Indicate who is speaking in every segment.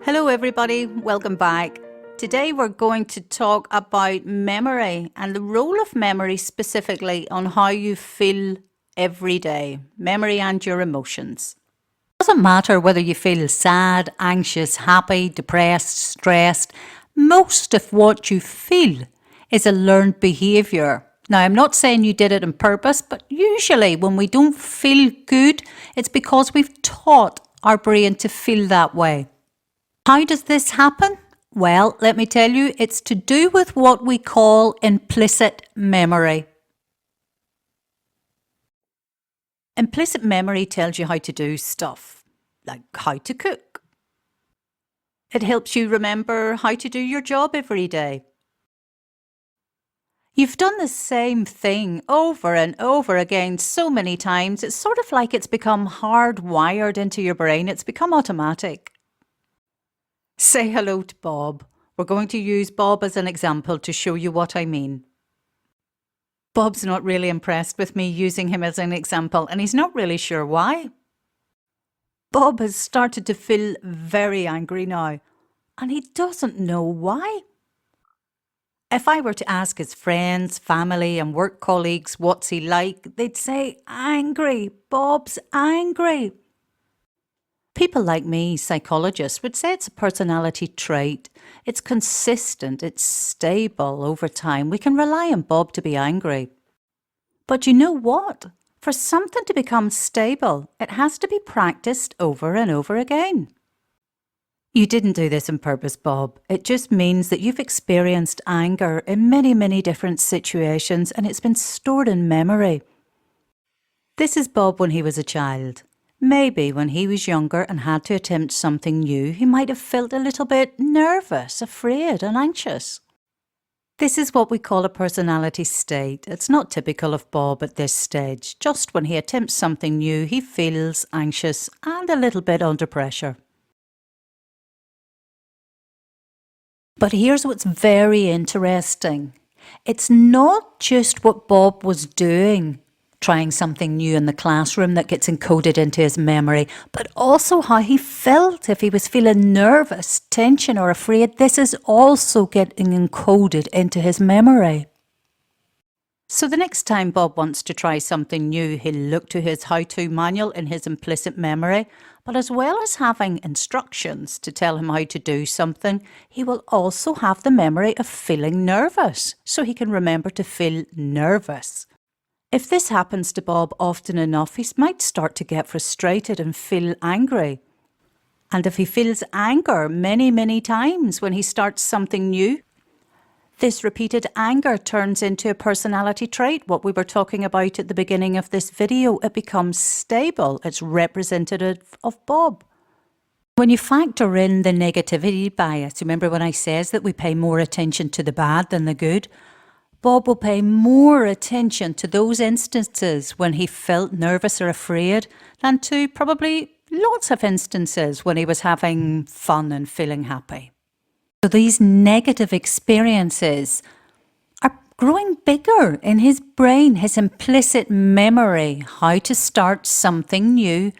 Speaker 1: Hello everybody, welcome back. Today we're going to talk about memory and the role of memory specifically on how you feel every day, memory and your emotions. It doesn't matter whether you feel sad, anxious, happy, depressed, stressed. Most of what you feel is a learned behaviour. Now, I'm not saying you did it on purpose, but usually when we don't feel good, it's because we've taught our brain to feel that way. How does this happen? Well, let me tell you, it's to do with what we call implicit memory. Implicit memory tells you how to do stuff, like how to cook. It helps you remember how to do your job every day. You've done the same thing over and over again so many times, it's sort of like it's become hardwired into your brain, it's become automatic. Say hello to Bob. We're going to use Bob as an example to show you what I mean. Bob's not really impressed with me using him as an example, and he's not really sure why. Bob has started to feel very angry now, and he doesn't know why. If I were to ask his friends, family and work colleagues what's he like, they'd say, angry, Bob's angry. People like me, psychologists, would say it's a personality trait. It's consistent, it's stable over time. We can rely on Bob to be angry. But you know what? For something to become stable, it has to be practiced over and over again. You didn't do this on purpose, Bob. It just means that you've experienced anger in many, many different situations and it's been stored in memory. This is Bob when he was a child. Maybe when he was younger and had to attempt something new, he might have felt a little bit nervous, afraid and anxious. This is what we call a personality state. It's not typical of Bob at this stage. Just when he attempts something new, he feels anxious and a little bit under pressure. But here's what's very interesting. It's not just what Bob was doing, trying something new in the classroom that gets encoded into his memory, but also how he felt if he was feeling nervous, tension or afraid. This is also getting encoded into his memory. So the next time Bob wants to try something new, he'll look to his how-to manual in his implicit memory, but as well as having instructions to tell him how to do something, he will also have the memory of feeling nervous, so he can remember to feel nervous. If this happens to Bob often enough, he might start to get frustrated and feel angry. And if he feels anger many, many times when he starts something new, this repeated anger turns into a personality trait, what we were talking about at the beginning of this video. It becomes stable. It's representative of Bob. When you factor in the negativity bias, remember when I says that we pay more attention to the bad than the good? Bob will pay more attention to those instances when he felt nervous or afraid than to probably lots of instances when he was having fun and feeling happy. So these negative experiences are growing bigger in his brain. His implicit memory, how to start something new,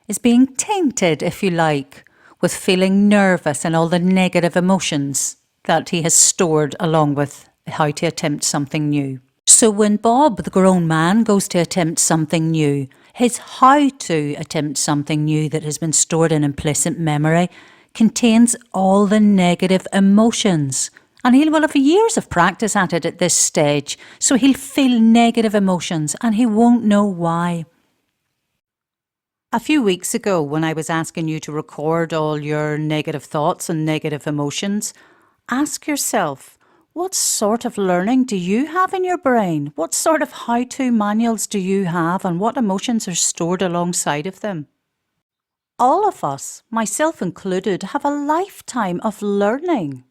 Speaker 1: is being tainted, if you like, with feeling nervous and all the negative emotions that he has stored along with how to attempt something new. So when Bob, the grown man, goes to attempt something new, his how to attempt something new that has been stored in implicit memory contains all the negative emotions. And he will have years of practice at it at this stage, so he'll feel negative emotions and he won't know why. A few weeks ago, when I was asking you to record all your negative thoughts and negative emotions, ask yourself, what sort of learning do you have in your brain? What sort of how-to manuals do you have and what emotions are stored alongside of them? All of us, myself included, have a lifetime of learning.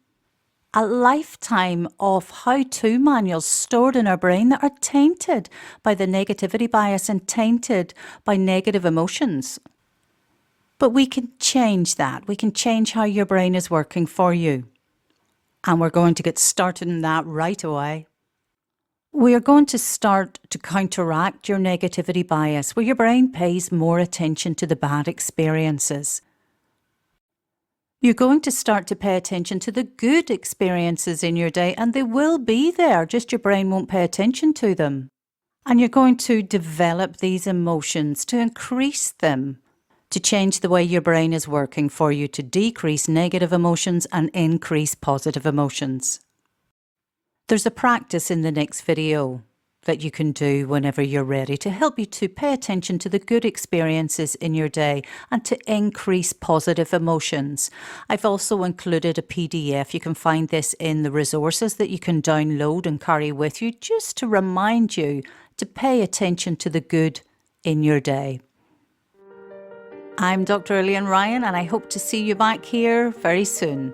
Speaker 1: A lifetime of how-to manuals stored in our brain that are tainted by the negativity bias and tainted by negative emotions. But we can change that. We can change how your brain is working for you. And we're going to get started in that right away. We are going to start to counteract your negativity bias, where your brain pays more attention to the bad experiences. You're going to start to pay attention to the good experiences in your day, and they will be there, just your brain won't pay attention to them. And you're going to develop these emotions to increase them, to change the way your brain is working for you to decrease negative emotions and increase positive emotions. There's a practice in the next video that you can do whenever you're ready to help you to pay attention to the good experiences in your day and to increase positive emotions. I've also included a PDF. You can find this in the resources that you can download and carry with you just to remind you to pay attention to the good in your day. I'm Dr. Elaine Ryan, and I hope to see you back here very soon.